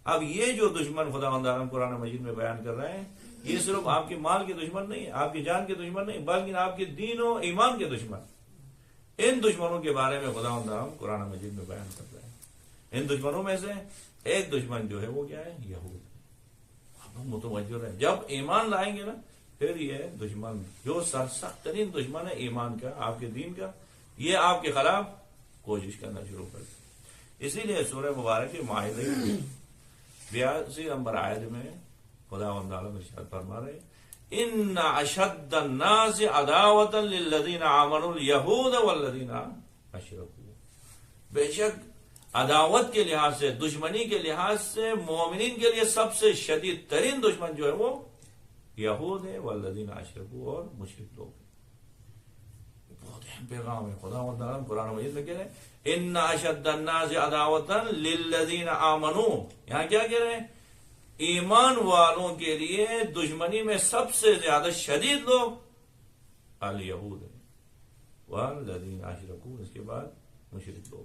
اب یہ جو دشمن خداوند عالم قرآن مجید میں بیان کر رہے ہیں، یہ صرف آپ کے مال کے دشمن نہیں ہے، آپ کی جان کے دشمن نہیں، بلکہ آپ کے دین و ایمان کے دشمن۔ ان دشمنوں کے بارے میں خداوند عالم قرآن مجید میں بیان کر رہے ہیں۔ ان دشمنوں میں سے ایک دشمن جو ہے وہ کیا ہے؟ یہود۔ اب ہم متوجہ رہیں، جب ایمان لائیں گے نا، پھر یہ دشمن جو سخت ترین دشمن ہے ایمان کا، آپ کے دین کا، یہ آپ کے خلاف کوشش کرنا شروع کر دے۔ اسی لیے سورہ مبارک مائدہ 82 نمبر آیت میں خداوند عالم ارشاد فرما رہے ہیں، ان اشد الناس عداوۃ للذین آمنوا الیہود والذین اشرکوا، بے شک عداوت کے لحاظ سے، دشمنی کے لحاظ سے مومنین کے لیے سب سے شدید ترین دشمن جو ہے وہ یہود ہے، والذین اشرکوا، اور مشرک لوگ۔ بہت اہم پیغام ہے۔ خداوند عالم قرآن مجید میں کہہ رہے ہیں، ان اشد الناس عداوۃ للذین آمنوا، یہاں کیا کہہ رہے ہیں؟ ایمان والوں کے لیے دشمنی میں سب سے زیادہ شدید لوگ الیہود ہیں، والذین اشرکوا، اس کے بعد مشرک لوگ۔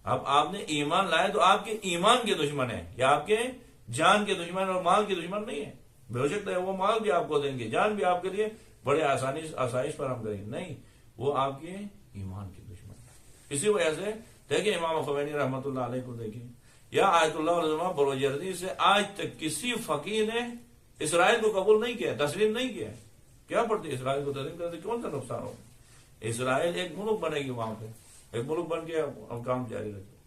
اب آپ نے ایمان لائے تو آپ کے ایمان کے دشمن ہیں، یا آپ کے جان کے دشمن اور مال کے دشمن نہیں ہے۔ بے شک وہ مال بھی آپ کو دیں گے، جان بھی آپ کے لیے بڑے آسائش فراہم کریں گے، نہیں، وہ آپ کے ایمان کے دشمن ہیں۔ اسی وجہ سے دیکھیں امام خمینی رحمۃ اللہ علیہ کو دیکھیں، یا آیت اللہ علیہ بروجردی سے آج تک کسی فقیر نے اسرائیل کو قبول نہیں کیا، تسلیم نہیں کیا۔ کیا پڑتی اسرائیل کو تسلیم کرتے کون سا نقصان ہوگا؟ اسرائیل ایک ملک بنے گی، وہاں پہ ایک ملک بن کے ہم کام جاری رکھیں،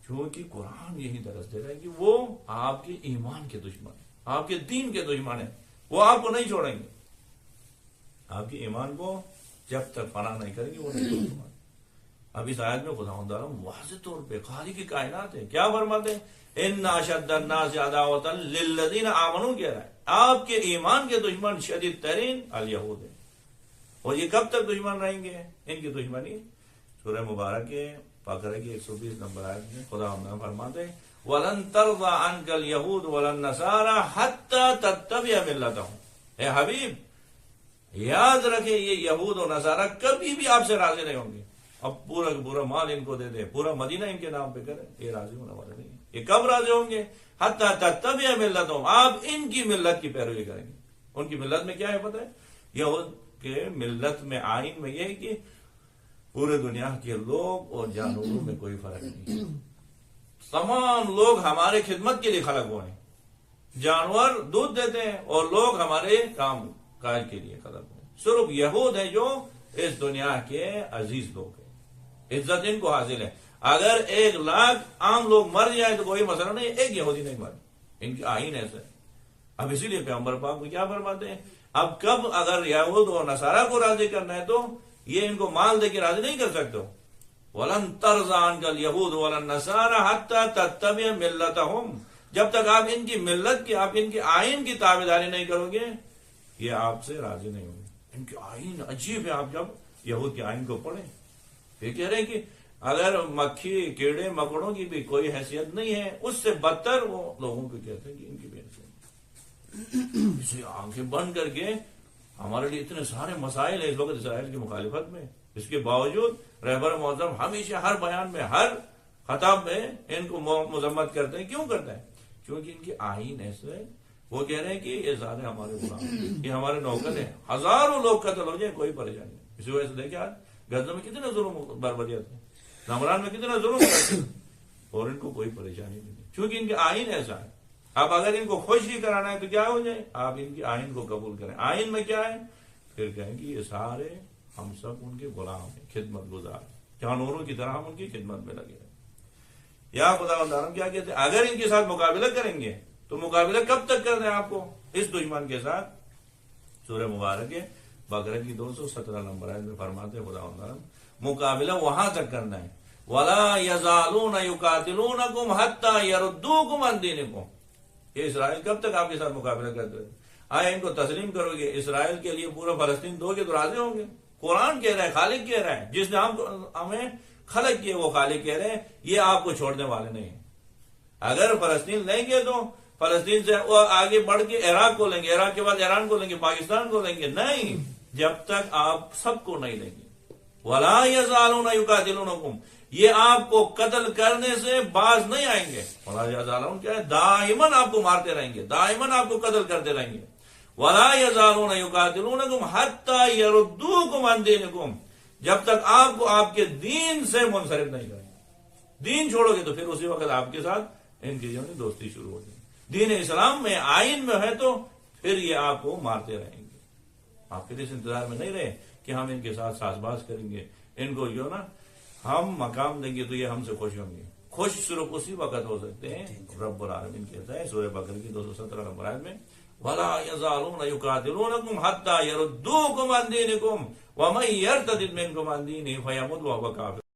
چونکہ قرآن یہی درس دے رہا ہے کہ وہ آپ کے ایمان کے دشمن ہیں، آپ کے دین کے دشمن ہیں، وہ آپ کو نہیں چھوڑیں گے۔ آپ کے ایمان کو جب تک فنا نہیں کریں گے وہ نہیں چھوڑیں گے۔ اب اس آیت میں خداوند عالم واضح طور پہ خالق کی کائنات ہے، کیا فرماتے ہیں؟ ان اشد الناس عداوۃ للذین آمنوا، کہہ رہا ہے آپ کے ایمان کے دشمن شدید ترین الیہود ہیں۔ اور یہ کب تک دشمن رہیں گے؟ ان کی دشمنی سورہ مبارک بقرہ کی 120 نمبر آیت میں خداوند عالم فرماتے ہیں، وَلَن تَرْضَىٰ عَنْكَ الْيَهُودُ وَلَا النَّصَارَىٰ حَتَّىٰ تَتَّبِعَ مِلَّتَهُمْ۔ اے حبیب یاد رکھے، یہ یہود و نصارہ کبھی بھی آپ سے راضی نہیں ہوں گے۔ اب پورا کا پورا مال ان کو دے دے، پورا مدینہ ان کے نام پہ کرے، یہ راضی ہونے والے نہیں ہیں۔ یہ کب راضی ہوں گے؟ حَتَّىٰ تَتَّبِعَ مِلَّتَهُمْ، آپ ان کی ملت کی پیروی کریں گے۔ ان کی ملت میں کیا ہے پتہ ہے؟ یہود کے ملت میں، آئین میں یہ ہے کہ پورے دنیا کے لوگ اور جانوروں میں کوئی فرق نہیں ہے، تمام لوگ ہمارے خدمت کے لیے خلق ہوئے ہیں، جانور دودھ دیتے ہیں اور لوگ ہمارے کام کاج کے لیے خلق ہوئے ہیں۔ صرف یہود ہیں جو اس دنیا کے عزیز لوگ ہیں، عزت ان کو حاصل ہے۔ اگر 1,00,000 عام لوگ مر جائیں تو کوئی مسئلہ نہیں، ایک یہودی نہیں مر، ان کی آئین ایسا ہے۔ اب اسی لیے پیغمبر پاک کو کیا فرماتے ہیں، اب کب اگر یہود اور نصارہ کو راضی کرنا ہے تو یہ ان کو مال دے کے راضی نہیں کر سکتے ہو۔ وَلَن تَرْضَىٰ عَنْكَ الْيَهُودُ وَلَا النَّصَارَىٰ حَتَّىٰ تَتَّبِعَ مِلَّتَهُمْ، جب تک آپ ان کی ملت کی، آپ ان کے آئین کی تابعداری نہیں کرو گے، یہ آپ سے راضی نہیں ہوں گے۔ ان کے آئین عجیب ہے، آپ جب یہود کے آئین کو پڑھیں، یہ کہہ رہے ہیں کہ اگر مکھی کیڑے مکڑوں کی بھی کوئی حیثیت نہیں ہے، اس سے بدتر وہ لوگوں کو کہتے ہیں کہ ان کی بھی حیثیت۔ اسے آنکھیں بند کر کے ہمارے لیے اتنے سارے مسائل ہیں اس وقت اسرائیل کی مخالفت میں، اس کے باوجود رہبر معظم ہمیشہ ہر بیان میں، ہر خطاب میں ان کو مذمت کرتے ہیں۔ کیوں کرتے ہیں؟ کیونکہ ان کی آئین ایسے، وہ کہہ رہے ہیں کہ یہ سارے ہمارے غلام ہیں، یہ ہمارے نوکر ہیں، ہزاروں لوگ قتل ہو جائیں کوئی پریشانی نہیں۔ اسی وجہ سے دیکھیں آج غزہ میں کتنے ظلم بربریت ہیں، زمران میں کتنا ظلم کرتے ہیں، اور ان کو کوئی پریشانی نہیں، کیونکہ ان کے آئین ایسا ہے۔ اب اگر ان کو خوش ہی کرانا ہے تو کیا ہو جائے، آپ ان کی آئین کو قبول کریں۔ آئین میں کیا ہے؟ پھر کہیں کہ یہ سارے ہم سب ان کے غلام ہیں، خدمت گزار، جانوروں کی طرح ہم ان کی خدمت میں لگے ہیں۔ یا خداوند عالم کیا کہتے ہیں، اگر ان کے ساتھ مقابلہ کریں گے تو مقابلہ کب تک کرنا ہے آپ کو اس دشمن کے ساتھ؟ سورہ مبارک بقرہ کی 217 نمبر آیت میں فرماتے ہیں خداوند عالم، مقابلہ وہاں تک کرنا ہے، وَلَا يَزَالُونَ يُقَاتِلُونَكُمْ حَتَّىٰ يَرُدُّوكُمْ عَنْ دِينِكُمْ۔ یہ اسرائیل کب تک آپ کے ساتھ مقابلہ کرتے ہیں؟ آئے ان کو تسلیم کرو گے، اسرائیل کے لیے پورا فلسطین دو گے تو راضی ہوں گے؟ قرآن کہہ رہا ہے، خالق کہہ رہا ہے، جس نے ہمیں خلق کیے وہ خالق کہہ رہے ہیں، یہ آپ کو چھوڑنے والے نہیں ہیں۔ اگر فلسطین لیں گے تو فلسطین سے آگے بڑھ کے عراق کو لیں گے، عراق کے بعد ایران کو لیں گے، پاکستان کو لیں گے، نہیں، جب تک آپ سب کو نہیں لیں گے۔ وَلَا يَزَالُونَ يُقَاتِلُونَكُمْ، یہ آپ کو قتل کرنے سے باز نہیں آئیں گے. ولا یزالون کیا ہے؟ دائماً آپ کو مارتے رہیں گے، دائماً آپ کو قتل کرتے رہیں گے. ولا یزالون یقاتلونکم حتی یردوکم عن دینکم، جب تک آپ کو آپ کے دین سے منصرف نہیں کریں گے. دین چھوڑو گے تو پھر اسی وقت آپ کے ساتھ ان کی دوستی شروع ہو جائے گی. دین اسلام میں آئین میں ہے تو پھر یہ آپ کو مارتے رہیں گے. آپ پھر اس انتظار میں نہیں رہے کہ ہم ان کے ساتھ ساز باز کریں گے، ان کو جو نا ہم مقام دیں گے تو یہ ہم سے خوش ہوں گے. خوش صرف اسی وقت ہو سکتے ہیں. رب العالمین کہتا ہے سورہ بقرہ کی 217 نمبر آیت میں وَلَا يَزَالُونَ يُقَاتِلُونَكُمْ حَتَّى يَرُدُّوكُمْ عَنْ دِينِكُمْ وَمَن يَرْتَدِدْ مِنكُمْ عَنْ دِينِهِ فَيَمُتْ وَهُوَ كَافِرٌ.